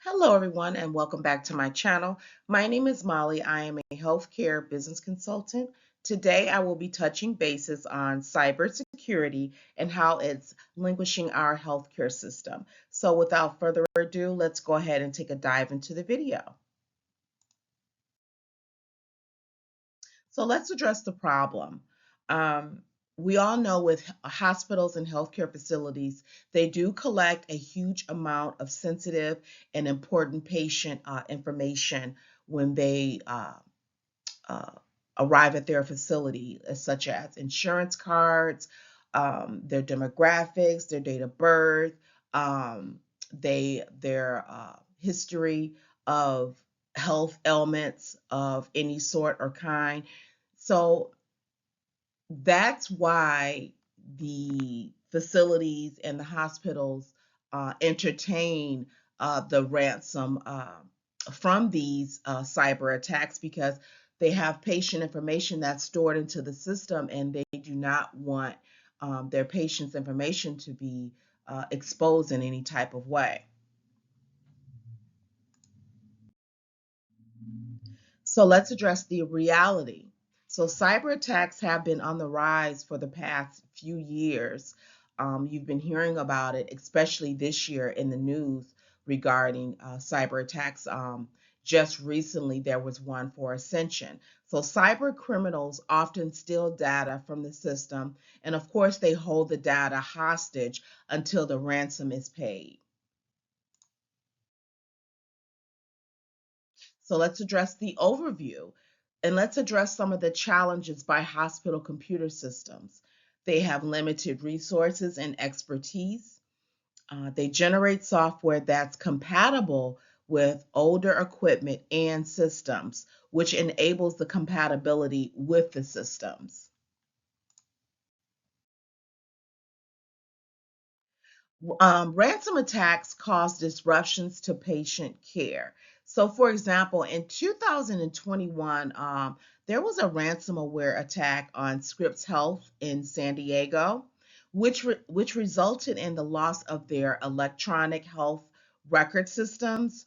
Hello, everyone, and welcome back to my channel. My name is Molly. I am a healthcare business consultant. Today, I will be touching bases on cybersecurity and how it's languishing our healthcare system. So, without further ado, let's go ahead and take a dive into the video. So let's address the problem. Um, we all know with hospitals and healthcare facilities, they do collect a huge amount of sensitive and important patient information when they uh, arrive at their facility, such as insurance cards, their demographics, their date of birth, their history of health ailments of any sort or kind. So that's why the facilities and the hospitals entertain the ransom from these cyber attacks, because they have patient information that's stored into the system, and they do not want their patients' information to be exposed in any type of way. So let's address the reality. So cyber attacks have been on the rise for the past few years. You've been hearing about it, especially this year in the news regarding cyber attacks. Just recently, there was one for Ascension. So cyber criminals often steal data from the system, and of course, they hold the data hostage until the ransom is paid. So let's address the overview, and let's address some of the challenges by hospital computer systems. They have limited resources and expertise. They generate software that's compatible with older equipment and systems, which enables the compatibility with the systems. Ransom attacks cause disruptions to patient care. So, for example, in 2021, there was a ransomware attack on Scripps Health in San Diego, which resulted in the loss of their electronic health record systems,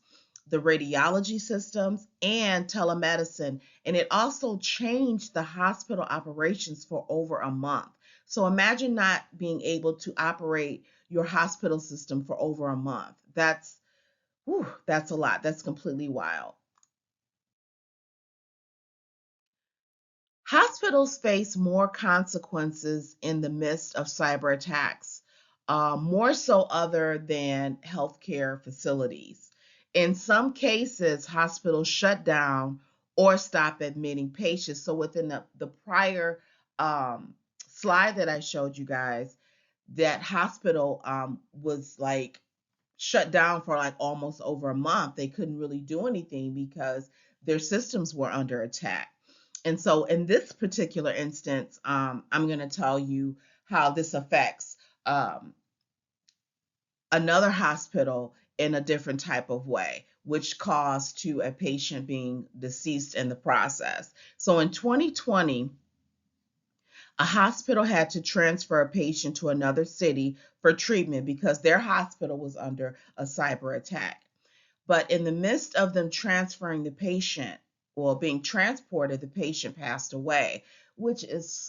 the radiology systems, and telemedicine. And it also changed the hospital operations for over a month. So imagine not being able to operate your hospital system for over a month. That's a lot. That's completely wild. Hospitals face more consequences in the midst of cyber attacks, more so other than healthcare facilities. In some cases, hospitals shut down or stop admitting patients. So within the prior slide that I showed you guys, that hospital was like shut down for like almost over a month. They couldn't really do anything because their systems were under attack. And so, in this particular instance, I'm going to tell you how this affects um, another hospital in a different type of way, which caused to a patient being deceased in the process. So, in 2020, a hospital had to transfer a patient to another city for treatment because their hospital was under a cyber attack. But in the midst of them transferring the patient, or being transported, the patient passed away, which is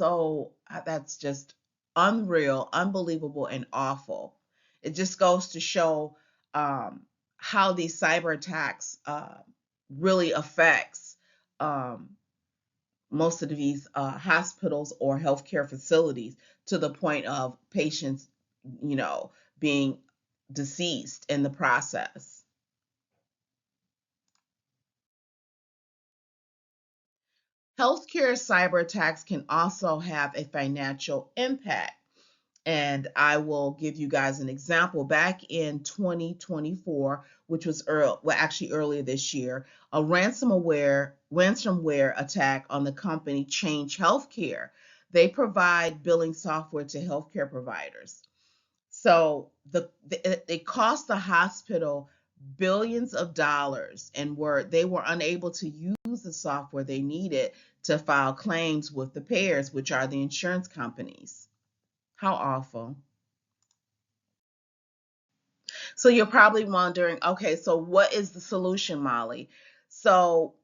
that's just unreal, unbelievable, and awful. It just goes to show how these cyber attacks really affects um, most of these hospitals or healthcare facilities, to the point of patients, you know, being deceased in the process. Healthcare cyber attacks can also have a financial impact. And I will give you guys an example. Back in 2024, which was actually earlier this year, a ransomware attack on the company Change Healthcare. They provide billing software to healthcare providers. So it cost the hospital billions of dollars, and they were unable to use the software they needed to file claims with the payers, which are the insurance companies. How awful. So you're probably wondering, okay, so what is the solution, Molly? So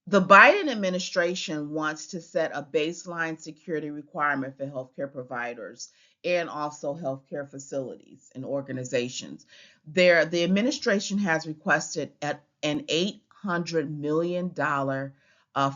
the Biden administration wants to set a baseline security requirement for healthcare providers and also healthcare facilities and organizations. The administration has requested an $800 million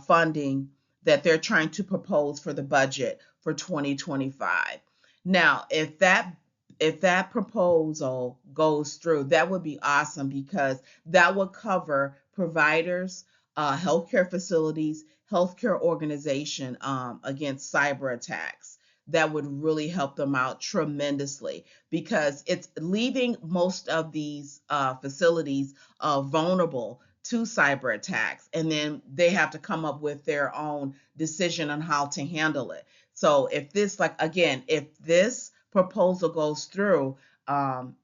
funding that they're trying to propose for the budget for 2025. Now, if that proposal goes through, that would be awesome because that would cover providers, healthcare facilities, healthcare organization against cyber attacks. That would really help them out tremendously because it's leaving most of these facilities vulnerable to cyber attacks, and then they have to come up with their own decision on how to handle it. So if this, like again, if this proposal goes through, um,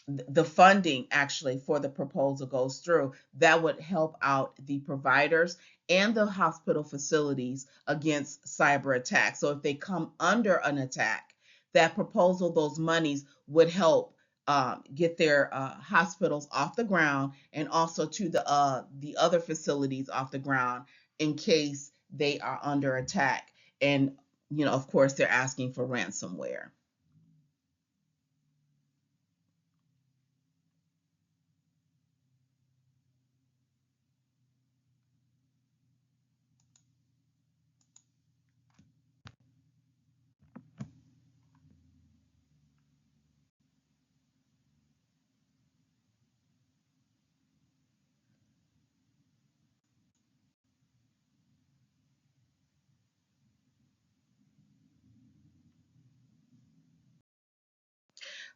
the funding actually for the proposal goes through, that would help out the providers and the hospital facilities against cyber attacks. So if they come under an attack, that proposal, those monies would help get their hospitals off the ground and also to the other facilities off the ground in case they are under attack. And of course, they're asking for ransomware.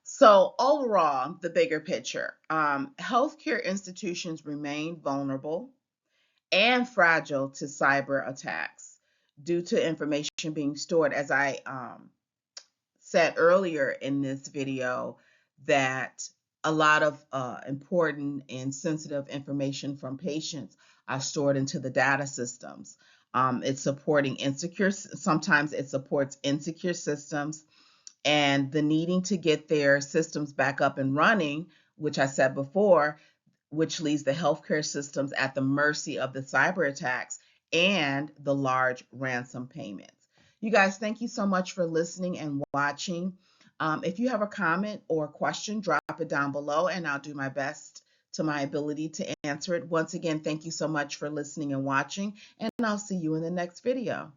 So, overall, the bigger picture, healthcare institutions remain vulnerable and fragile to cyber attacks due to information being stored. As I said earlier in this video, that a lot of important and sensitive information from patients are stored into the data systems. It's supporting insecure, sometimes it supports insecure systems, and the needing to get their systems back up and running, which I said before, which leaves the healthcare systems at the mercy of the cyber attacks and the large ransom payments. You guys, thank you so much for listening and watching. If you have a comment or a question, drop it down below and I'll do my best to my ability to answer it. Once again, thank you so much for listening and watching, and I'll see you in the next video.